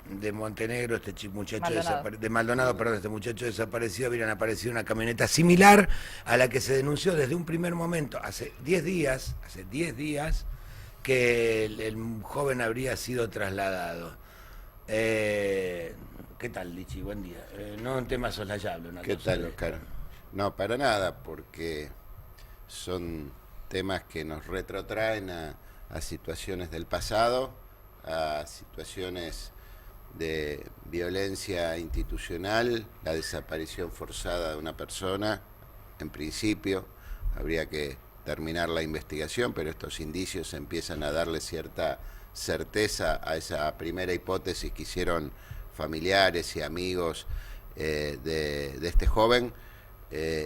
de Montenegro, muchacho Maldonado. de Maldonado, perdón, este muchacho desaparecido, hubieran aparecido una camioneta similar a la que se denunció desde un primer momento, hace 10 días, que el joven habría sido trasladado. ¿Qué tal, Lichi? Buen día. No un tema soslayable, una ¿Qué cosa tal, de... Oscar? No, para nada, porque son temas que nos retrotraen a situaciones del pasado, a situaciones de violencia institucional, la desaparición forzada de una persona. En principio, habría que terminar la investigación, pero estos indicios empiezan a darle cierta certeza a esa primera hipótesis que hicieron familiares y amigos de este joven.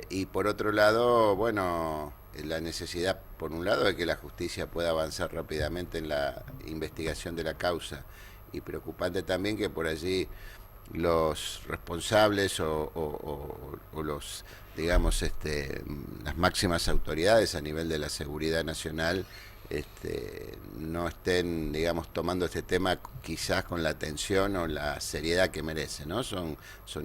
Y por otro lado, bueno, la necesidad, por un lado, de que la justicia pueda avanzar rápidamente en la investigación de la causa, y preocupante también que por allí los responsables o los, digamos, las máximas autoridades a nivel de la seguridad nacional no estén, digamos, tomando este tema quizás con la atención o la seriedad que merece, ¿no? Son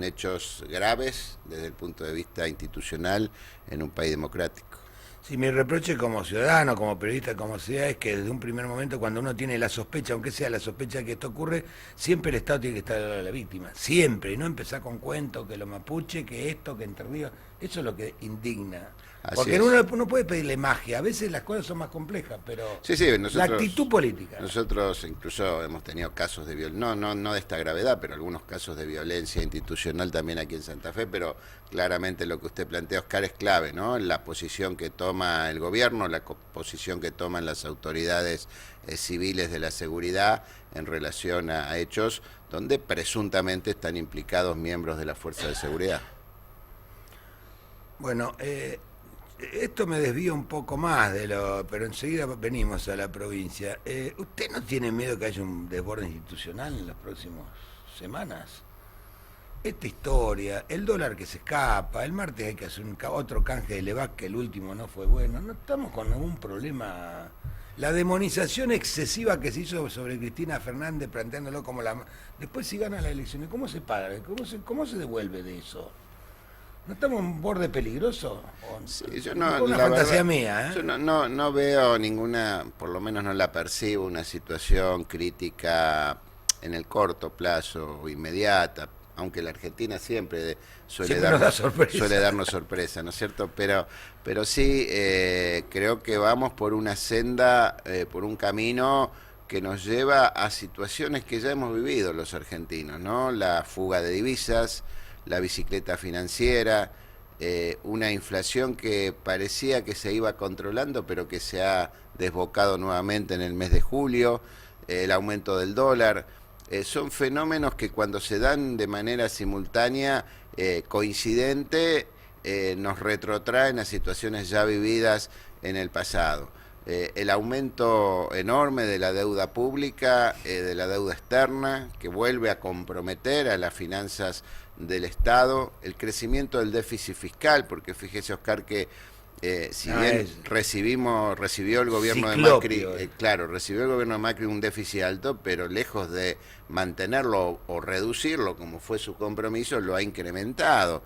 hechos graves desde el punto de vista institucional en un país democrático. Sí, mi reproche como ciudadano, como periodista, como sea, es que desde un primer momento, cuando uno tiene la sospecha, aunque sea la sospecha de que esto ocurre, siempre el Estado tiene que estar al lado de la víctima. Siempre, y no empezar con cuentos, que los mapuche, que esto, que Entre Ríos. Eso es lo que indigna. Así Porque es. uno puede pedirle magia, a veces las cosas son más complejas, pero Sí, sí, la actitud política. nosotros incluso hemos tenido casos de violencia, no de esta gravedad, pero algunos casos de violencia institucional también aquí en Santa Fe, pero claramente lo que usted plantea, Oscar, es clave, ¿no? La posición que toma el gobierno, la posición que toman las autoridades civiles de la seguridad en relación a hechos donde presuntamente están implicados miembros de la fuerza de seguridad. Bueno, esto me desvía un poco más pero enseguida venimos a la provincia. ¿Usted no tiene miedo que haya un desborde institucional en las próximas semanas? Esta historia, el dólar que se escapa, el martes hay que hacer otro canje de Levac, que el último no fue bueno, no estamos con ningún problema. La demonización excesiva que se hizo sobre Cristina Fernández, planteándolo como la... Después si gana las elecciones, ¿cómo se paga? ¿Cómo se devuelve de eso? ¿No estamos en un borde peligroso? Sí, yo Una la fantasía verdad, mía, ¿eh? yo no veo ninguna, por lo menos no la percibo, una situación crítica en el corto plazo o inmediata, aunque la Argentina siempre Siempre nos da suele sorpresa. darnos sorpresa, ¿no es cierto? Pero sí, creo que vamos por una senda, por un camino que nos lleva a situaciones que ya hemos vivido los argentinos, ¿no? La fuga de divisas, la bicicleta financiera, una inflación que parecía que se iba controlando, pero que se ha desbocado nuevamente en el mes de julio, el aumento del dólar. Son fenómenos que cuando se dan de manera simultánea, coincidente, nos retrotraen a situaciones ya vividas en el pasado. El aumento enorme de la deuda pública, de la deuda externa, que vuelve a comprometer a las finanzas del Estado, el crecimiento del déficit fiscal, porque fíjese, Oscar, que si bien recibió el gobierno de Macri, claro, recibió el gobierno de Macri un déficit alto, pero lejos de mantenerlo o reducirlo, como fue su compromiso, lo ha incrementado.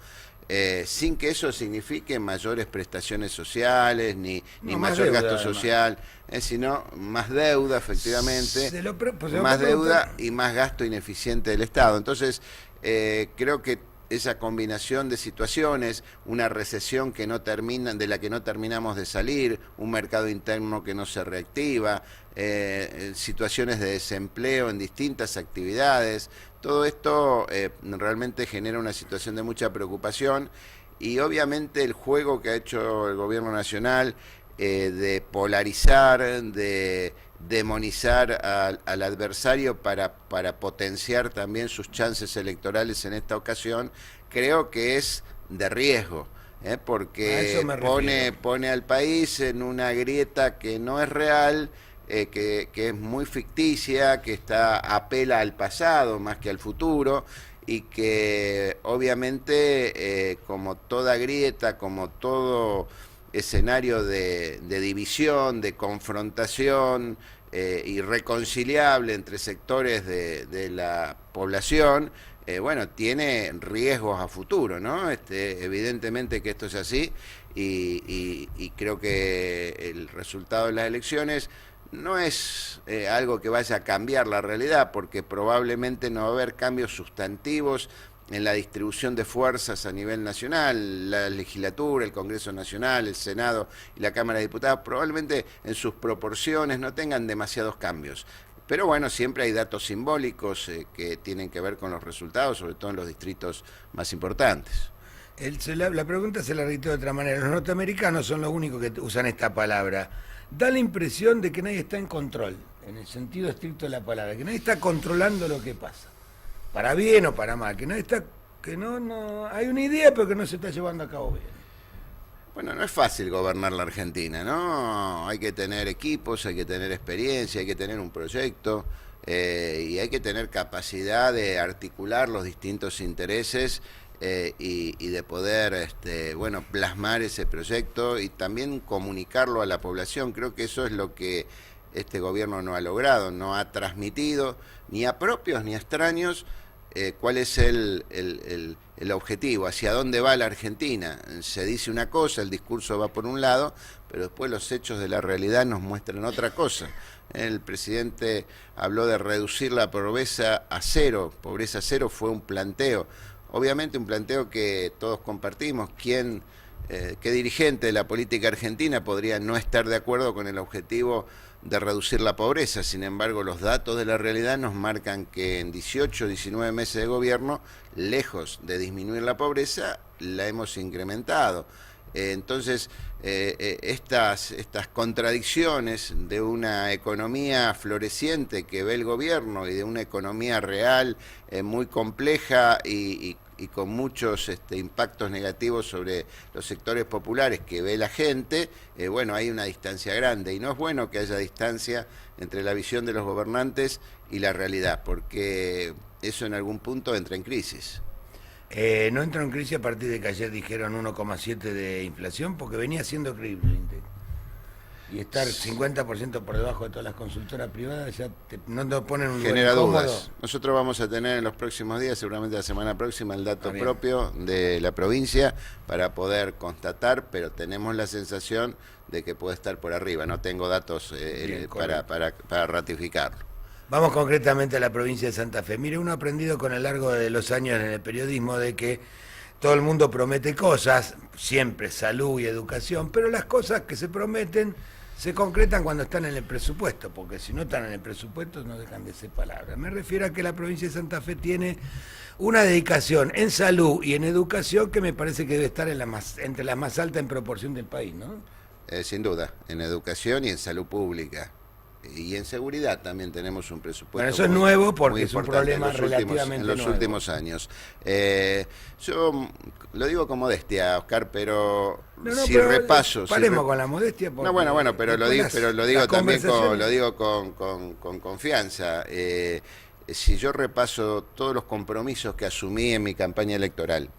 Sin que eso signifique mayores prestaciones sociales ni mayor deuda, gasto además. social, sino más deuda, efectivamente, Pues más deuda y más gasto ineficiente del Estado. Entonces, creo que esa combinación de situaciones, una recesión que no termina, de la que no terminamos de salir, un mercado interno que no se reactiva, situaciones de desempleo en distintas actividades, todo esto realmente genera una situación de mucha preocupación, y obviamente el juego que ha hecho el gobierno nacional de polarizar, de demonizar al adversario para potenciar también sus chances electorales en esta ocasión, creo que es de riesgo, porque pone al país en una grieta que no es real, que es muy ficticia, que apela al pasado más que al futuro, y que obviamente, como toda grieta, como todo escenario de división, de confrontación, irreconciliable entre sectores de la población, bueno, tiene riesgos a futuro, ¿no? Evidentemente que esto es así y creo que el resultado de las elecciones no es algo que vaya a cambiar la realidad, porque probablemente no va a haber cambios sustantivos en la distribución de fuerzas a nivel nacional. La legislatura, el Congreso Nacional, el Senado y la Cámara de Diputados probablemente en sus proporciones no tengan demasiados cambios. Pero bueno, siempre hay datos simbólicos que tienen que ver con los resultados, sobre todo en los distritos más importantes. La pregunta se la reitero de otra manera. Los norteamericanos son los únicos que usan esta palabra. Da la impresión de que nadie está en control, en el sentido estricto de la palabra, que nadie está controlando lo que pasa, para bien o para mal, que nadie está, que no hay una idea pero que no se está llevando a cabo bien. Bueno, no es fácil gobernar la Argentina, ¿no? Hay que tener equipos, hay que tener experiencia, hay que tener un proyecto y hay que tener capacidad de articular los distintos intereses y de poder bueno, plasmar ese proyecto y también comunicarlo a la población. Creo que eso es lo que este gobierno no ha logrado, no ha transmitido ni a propios ni a extraños cuál es el objetivo, hacia dónde va la Argentina. Se dice una cosa, el discurso va por un lado, pero después los hechos de la realidad nos muestran otra cosa. El presidente habló de reducir la pobreza a cero fue un planteo. Obviamente un planteo que todos compartimos. ¿Qué dirigente de la política argentina podría no estar de acuerdo con el objetivo de reducir la pobreza? Sin embargo, los datos de la realidad nos marcan que en 18, 19 meses de gobierno, lejos de disminuir la pobreza, la hemos incrementado. Entonces, estas contradicciones de una economía floreciente que ve el gobierno y de una economía real muy compleja y con muchos impactos negativos sobre los sectores populares que ve la gente, bueno, hay una distancia grande y no es bueno que haya distancia entre la visión de los gobernantes y la realidad, porque eso en algún punto entra en crisis. No entró en crisis a partir de que ayer dijeron 1,7 de inflación, porque venía siendo creíble el INDEC. Y estar 50% por debajo de todas las consultoras privadas ya no nos ponen un lugar genera incómodo. Dudas. Nosotros vamos a tener en los próximos días, seguramente la semana próxima, el dato propio de la provincia para poder constatar, pero tenemos la sensación de que puede estar por arriba. No tengo datos para ratificarlo. Vamos concretamente a la provincia de Santa Fe. Mire, uno ha aprendido con el largo de los años en el periodismo de que todo el mundo promete cosas, siempre salud y educación, pero las cosas que se prometen se concretan cuando están en el presupuesto, porque si no están en el presupuesto no dejan de ser palabras. Me refiero a que la provincia de Santa Fe tiene una dedicación en salud y en educación que me parece que debe estar entre las más altas en proporción del país, ¿no? Sin duda, en educación y en salud pública. Y en seguridad también tenemos un presupuesto. Bueno, eso es nuevo porque es un problema relativamente en los últimos años. Yo lo digo con modestia, Oscar, pero pero repaso. Paremos con la modestia. No, bueno, pero lo digo también con confianza. Si yo repaso todos los compromisos que asumí en mi campaña electoral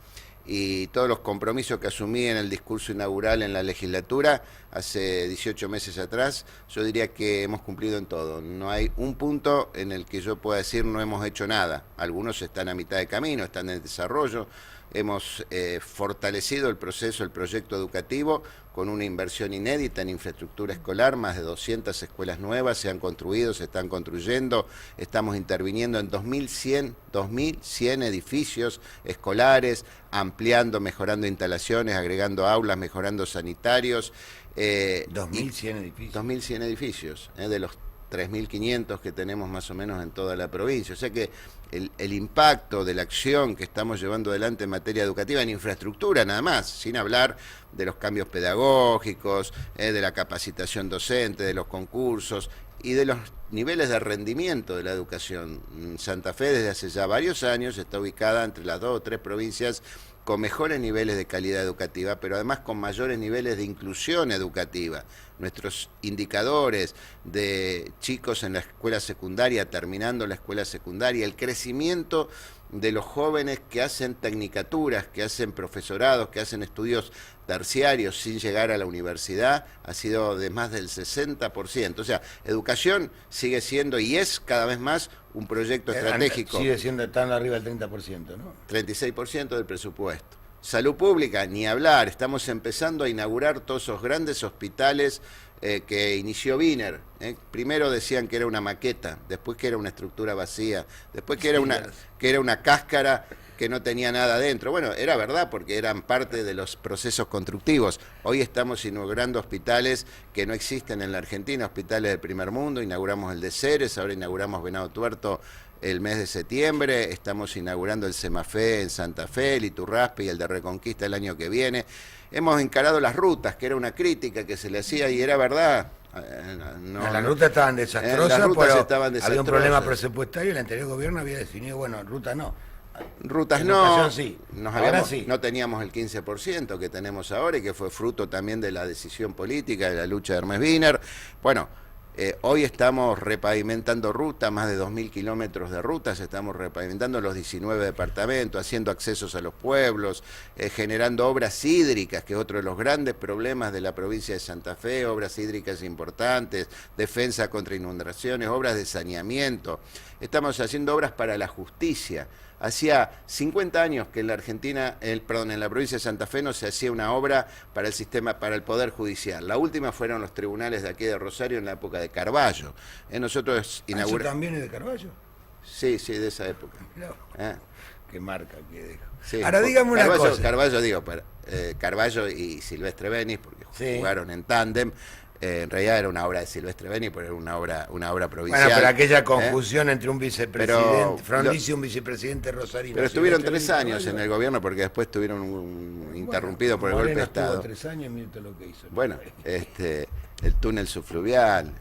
y todos los compromisos que asumí en el discurso inaugural en la legislatura hace 18 meses atrás, yo diría que hemos cumplido en todo. No hay un punto en el que yo pueda decir no hemos hecho nada. Algunos están a mitad de camino, están en desarrollo. Hemos fortalecido el proyecto educativo con una inversión inédita en infraestructura escolar, más de 200 escuelas nuevas se han construido, se están construyendo, estamos interviniendo en 2.100 edificios escolares, ampliando, mejorando instalaciones, agregando aulas, mejorando sanitarios. 2.100 edificios. 2.100 edificios, de los 3.500 que tenemos más o menos en toda la provincia. O sea que el impacto de la acción que estamos llevando adelante en materia educativa, en infraestructura nada más, sin hablar de los cambios pedagógicos, de la capacitación docente, de los concursos y de los niveles de rendimiento de la educación. Santa Fe desde hace ya varios años está ubicada entre las 2 o 3 provincias con mejores niveles de calidad educativa, pero además con mayores niveles de inclusión educativa. Nuestros indicadores de chicos en la escuela secundaria, terminando la escuela secundaria, el crecimiento de los jóvenes que hacen tecnicaturas, que hacen profesorados, que hacen estudios terciarios sin llegar a la universidad, ha sido de más del 60%. O sea, educación sigue siendo y es cada vez más un proyecto estratégico. Sigue siendo tan arriba del 30%, ¿no? 36% del presupuesto. Salud pública, ni hablar, estamos empezando a inaugurar todos esos grandes hospitales que inició Wiener. Primero decían que era una maqueta, después que era una estructura vacía, después que era una cáscara que no tenía nada adentro. Bueno, era verdad porque eran parte de los procesos constructivos. Hoy estamos inaugurando hospitales que no existen en la Argentina, hospitales del primer mundo. Inauguramos el de Ceres, ahora inauguramos Venado Tuerto el mes de septiembre, estamos inaugurando el Semafé en Santa Fe, el Iturraspe y el de Reconquista el año que viene. Hemos encarado las rutas, que era una crítica que se le hacía y era verdad. Las rutas estaban desastrosas, estaban había un problema presupuestario y el anterior gobierno había definido, bueno, ruta no. Rutas no, sí. Sí. No teníamos el 15% que tenemos ahora y que fue fruto también de la decisión política, de la lucha de Hermes Wiener. Bueno, hoy estamos repavimentando rutas, más de 2.000 kilómetros de rutas, estamos repavimentando los 19 departamentos, haciendo accesos a los pueblos, generando obras hídricas, que es otro de los grandes problemas de la provincia de Santa Fe, obras hídricas importantes, defensa contra inundaciones, obras de saneamiento. Estamos haciendo obras para la justicia. Hacía 50 años que en la Argentina, en la provincia de Santa Fe no se hacía una obra para el sistema, para el Poder Judicial. La última fueron los tribunales de aquí de Rosario en la época de Carballo. Nosotros inauguramos. ¿Eso también es de Carballo? Sí, de esa época. No. Qué marca que dejo. Sí. Ahora dígame una cosa. Carballo y Silvestre Benis, porque jugaron en tándem. En realidad era una obra de Silvestre Beni, pero era una obra provincial. Bueno, pero aquella confusión entre un vicepresidente Frondizi y un vicepresidente rosarino. Pero estuvieron 3 años en el gobierno porque después estuvieron interrumpidos por el golpe de Estado. 3 años, mire lo que hizo. Bueno, el túnel subfluvial,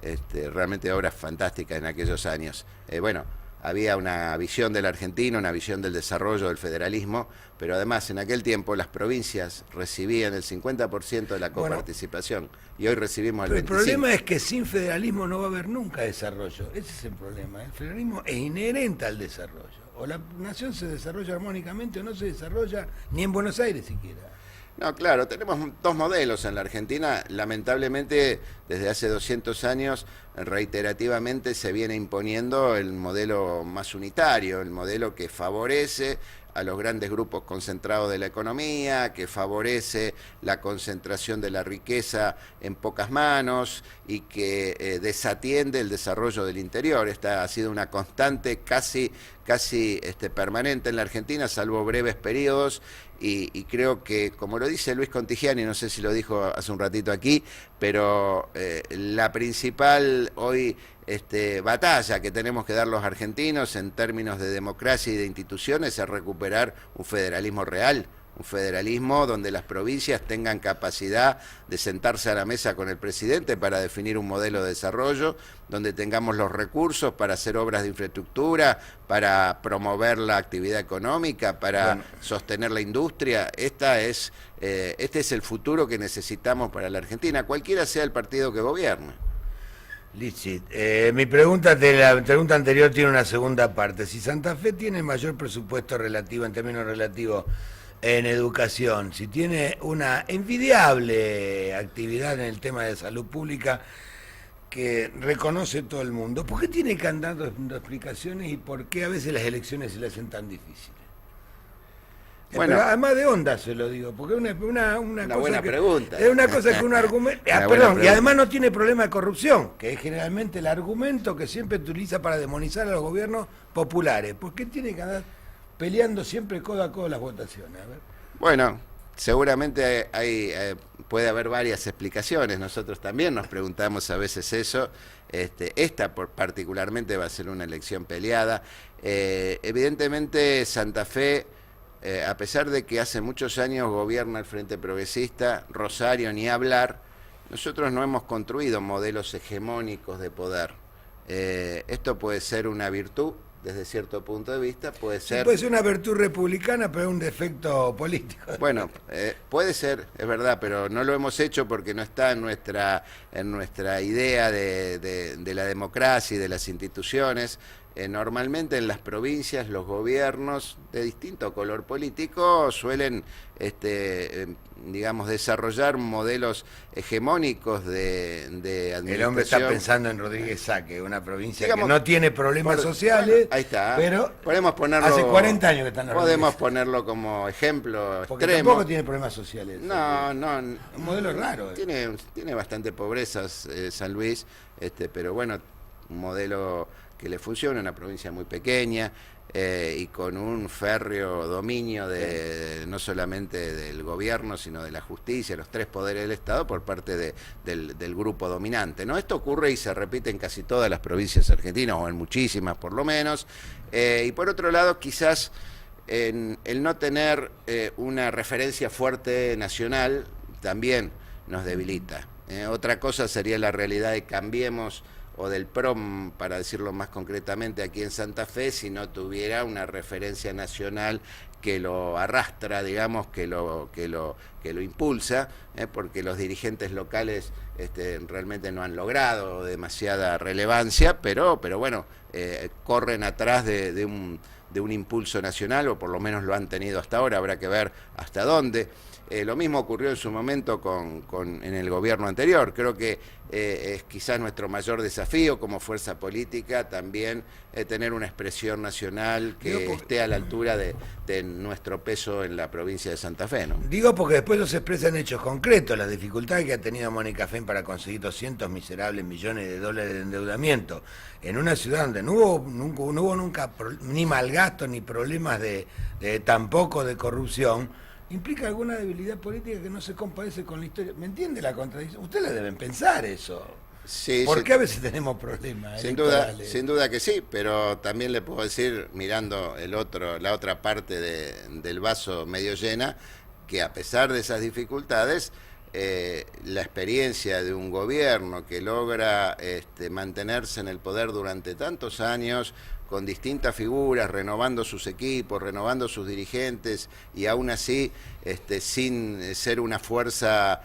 realmente obras fantásticas en aquellos años. Bueno, había una visión del argentino, una visión del desarrollo del federalismo, pero además en aquel tiempo las provincias recibían el 50% de la coparticipación y hoy recibimos el 25%. El problema es que sin federalismo no va a haber nunca desarrollo. Ese es el problema. El federalismo es inherente al desarrollo. O la nación se desarrolla armónicamente o no se desarrolla ni en Buenos Aires siquiera. No, claro, tenemos 2 modelos en la Argentina. Lamentablemente, desde hace 200 años, reiterativamente se viene imponiendo el modelo más unitario, el modelo que favorece a los grandes grupos concentrados de la economía, que favorece la concentración de la riqueza en pocas manos y que desatiende el desarrollo del interior. Esta ha sido una constante casi permanente en la Argentina, salvo breves periodos, y creo que, como lo dice Luis Contigiani, no sé si lo dijo hace un ratito aquí, pero la principal hoy batalla que tenemos que dar los argentinos en términos de democracia y de instituciones es recuperar un federalismo real, un federalismo donde las provincias tengan capacidad de sentarse a la mesa con el presidente para definir un modelo de desarrollo, donde tengamos los recursos para hacer obras de infraestructura, para promover la actividad económica, para sostener la industria. Este es el futuro que necesitamos para la Argentina, cualquiera sea el partido que gobierne. Lichit, mi pregunta de la pregunta anterior tiene una segunda parte. Si Santa Fe tiene mayor presupuesto relativo, en términos relativos, en educación, si tiene una envidiable actividad en el tema de salud pública que reconoce todo el mundo, ¿por qué tiene que andar dando explicaciones y por qué a veces las elecciones se le hacen tan difíciles? Bueno, pero además de onda se lo digo, porque es una buena pregunta. Es una cosa que uno argumenta. Y además no tiene problema de corrupción, que es generalmente el argumento que siempre utiliza para demonizar a los gobiernos populares. ¿Por qué tiene que andar peleando siempre codo a codo las votaciones? A ver. Bueno, seguramente puede haber varias explicaciones. Nosotros también nos preguntamos a veces eso. Esta particularmente va a ser una elección peleada. Evidentemente Santa Fe, a pesar de que hace muchos años gobierna el Frente Progresista, Rosario ni hablar, nosotros no hemos construido modelos hegemónicos de poder. Esto puede ser una virtud desde cierto punto de vista, puede ser... Puede ser una virtud republicana, pero es un defecto político. Bueno, puede ser, es verdad, pero no lo hemos hecho porque no está en nuestra idea de la democracia y de las instituciones. Normalmente en las provincias los gobiernos de distinto color político suelen, digamos, desarrollar modelos hegemónicos de administración. El hombre está pensando en Rodríguez Saque, una provincia, digamos, que no tiene problemas sociales. Bueno, ahí está. Pero podemos ponerlo, hace 40 años que están en podemos ponerlo como ejemplo porque extremo. Tampoco tiene problemas sociales. No. Un modelo raro. Tiene bastante pobrezas San Luis, pero bueno, un modelo que le funciona, una provincia muy pequeña y con un férreo dominio no solamente del gobierno, sino de la justicia, los tres poderes del Estado por parte del grupo dominante, ¿no? Esto ocurre y se repite en casi todas las provincias argentinas, o en muchísimas por lo menos, y por otro lado quizás el no tener una referencia fuerte nacional también nos debilita. Otra cosa sería la realidad de Cambiemos o del PROM, para decirlo más concretamente, aquí en Santa Fe, si no tuviera una referencia nacional que lo arrastra, digamos, que lo impulsa, porque los dirigentes locales realmente no han logrado demasiada relevancia, pero bueno, corren atrás de un impulso nacional, o por lo menos lo han tenido hasta ahora, habrá que ver hasta dónde. Lo mismo ocurrió en su momento en el gobierno anterior. Creo que es quizás nuestro mayor desafío como fuerza política también tener una expresión nacional que esté a la altura de nuestro peso en la provincia de Santa Fe, ¿no? Digo porque después no se expresan hechos concretos, las dificultades que ha tenido Mónica Fén para conseguir 200 miserables millones de dólares de endeudamiento en una ciudad donde no hubo nunca ni malgasto ni problemas tampoco de corrupción. Implica alguna debilidad política que no se compadece con la historia. ¿Me entiende la contradicción? Ustedes deben pensar eso. Sí, porque a veces tenemos problemas. Sin duda que sí, pero también le puedo decir, mirando la otra parte del vaso medio llena, que a pesar de esas dificultades, la experiencia de un gobierno que logra mantenerse en el poder durante tantos años, con distintas figuras, renovando sus equipos, renovando sus dirigentes, y aún así, sin ser una fuerza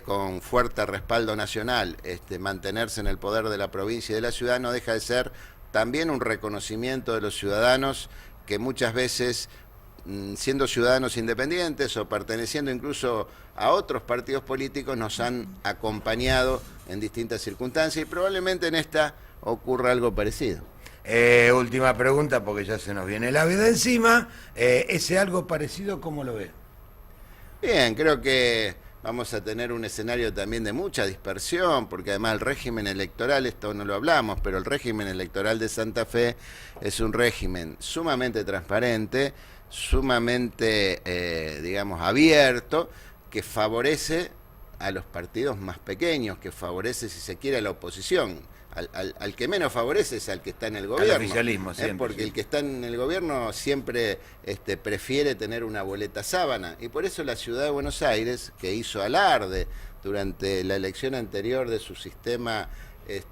con fuerte respaldo nacional, mantenerse en el poder de la provincia y de la ciudad, no deja de ser también un reconocimiento de los ciudadanos que muchas veces, siendo ciudadanos independientes o perteneciendo incluso a otros partidos políticos, nos han acompañado en distintas circunstancias, y probablemente en esta ocurra algo parecido. Última pregunta, porque ya se nos viene la vida encima. ¿Ese algo parecido cómo lo ve? Bien, creo que vamos a tener un escenario también de mucha dispersión, porque además el régimen electoral, esto no lo hablamos, pero el régimen electoral de Santa Fe es un régimen sumamente transparente, sumamente, digamos, abierto, que favorece a los partidos más pequeños, que favorece, si se quiere, a la oposición. Al que menos favorece es al que está en el gobierno. Al oficialismo, siempre. Porque sí. El que está en el gobierno siempre prefiere tener una boleta sábana. Y por eso la ciudad de Buenos Aires, que hizo alarde durante la elección anterior de su sistema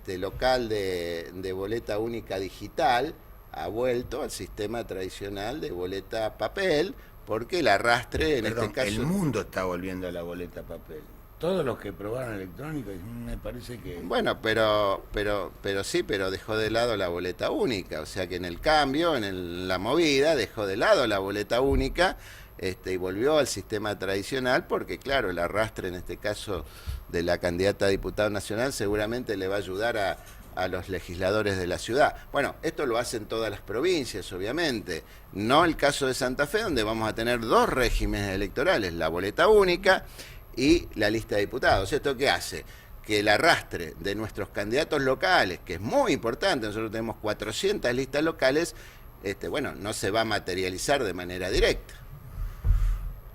local de boleta única digital, ha vuelto al sistema tradicional de boleta papel, porque el arrastre en este caso... El mundo está volviendo a la boleta papel. Todos los que probaron electrónico, me parece que... Bueno, pero sí, pero dejó de lado la boleta única, o sea que en el cambio, la movida, dejó de lado la boleta única y volvió al sistema tradicional, porque claro, el arrastre en este caso de la candidata a diputada nacional seguramente le va a ayudar a los legisladores de la ciudad. Bueno, esto lo hacen todas las provincias, obviamente, no el caso de Santa Fe, donde vamos a tener dos regímenes electorales, la boleta única y la lista de diputados. ¿Esto qué hace? Que el arrastre de nuestros candidatos locales, que es muy importante, nosotros tenemos 400 listas locales, bueno, no se va a materializar de manera directa.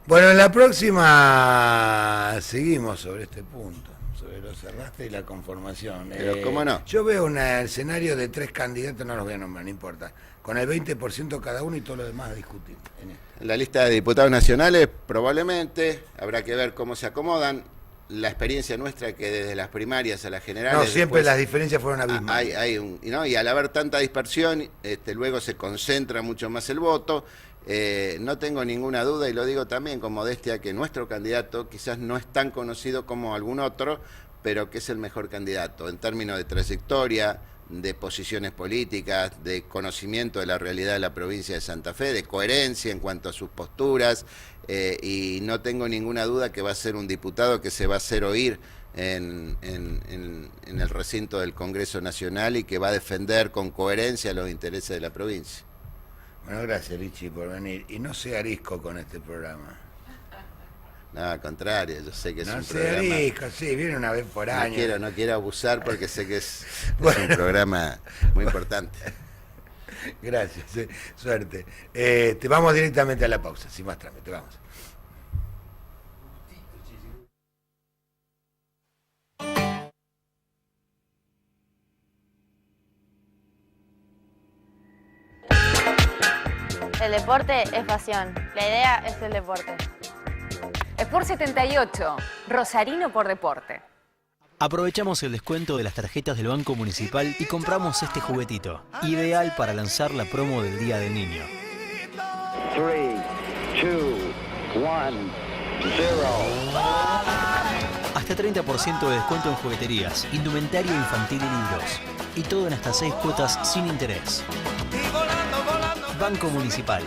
Bueno, en la próxima seguimos sobre este punto, sobre los arrastres y la conformación. Pero ¿cómo no? Yo veo un escenario de 3 candidatos, no los voy a nombrar, no importa, con el 20% cada uno y todo lo demás a discutir. En la lista de diputados nacionales probablemente, habrá que ver cómo se acomodan. la experiencia nuestra que desde las primarias a las generales... No, siempre después, las diferencias fueron abismales. ¿no? Y al haber tanta dispersión, luego se concentra mucho más el voto. No tengo ninguna duda, y lo digo también con modestia, que nuestro candidato quizás no es tan conocido como algún otro, pero que es el mejor candidato en términos de trayectoria, de posiciones políticas, de conocimiento de la realidad de la provincia de Santa Fe, de coherencia en cuanto a sus posturas, y no tengo ninguna duda que va a ser un diputado que se va a hacer oír en el recinto del Congreso Nacional y que va a defender con coherencia los intereses de la provincia. Bueno, gracias, Lichi, por venir. Y no sea arisco con este programa. No, al contrario, yo sé que es no un sea programa... arisco, sí, viene una vez por año. No quiero abusar porque sé que es Bueno. un programa muy importante. Gracias, suerte. Te vamos directamente a la pausa, sin más trámite, vamos. El deporte es pasión. La idea es el deporte. Sport 78, Rosarino por deporte. Aprovechamos el descuento de las tarjetas del Banco Municipal y compramos este juguetito, ideal para lanzar la promo del Día del Niño. 3, 2, 1, 0. Hasta 30% de descuento en jugueterías, indumentario infantil y libros. Y todo en hasta 6 cuotas sin interés. Banco Municipal.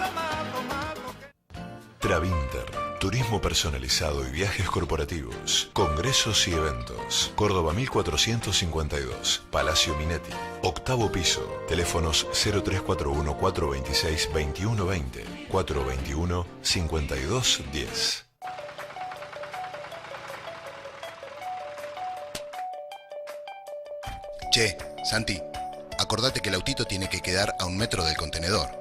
Travinter, turismo personalizado y viajes corporativos, congresos y eventos. Córdoba 1452, Palacio Minetti, octavo piso. Teléfonos 0341 426 2120, 421 5210. Che, Santi, acordate que el autito tiene que quedar a 1 metro del contenedor.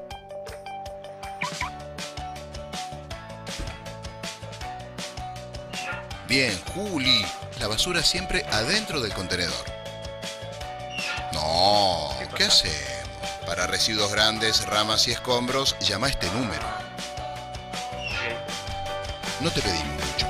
Bien, Juli, la basura siempre adentro del contenedor. No, ¿qué hacemos? Para residuos grandes, ramas y escombros, llama a este número. No te pedimos mucho.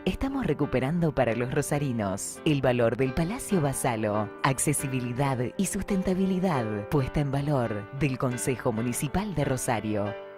Estamos recuperando para los rosarinos el valor del Palacio Basalo, accesibilidad y sustentabilidad puesta en valor del Consejo Municipal de Rosario.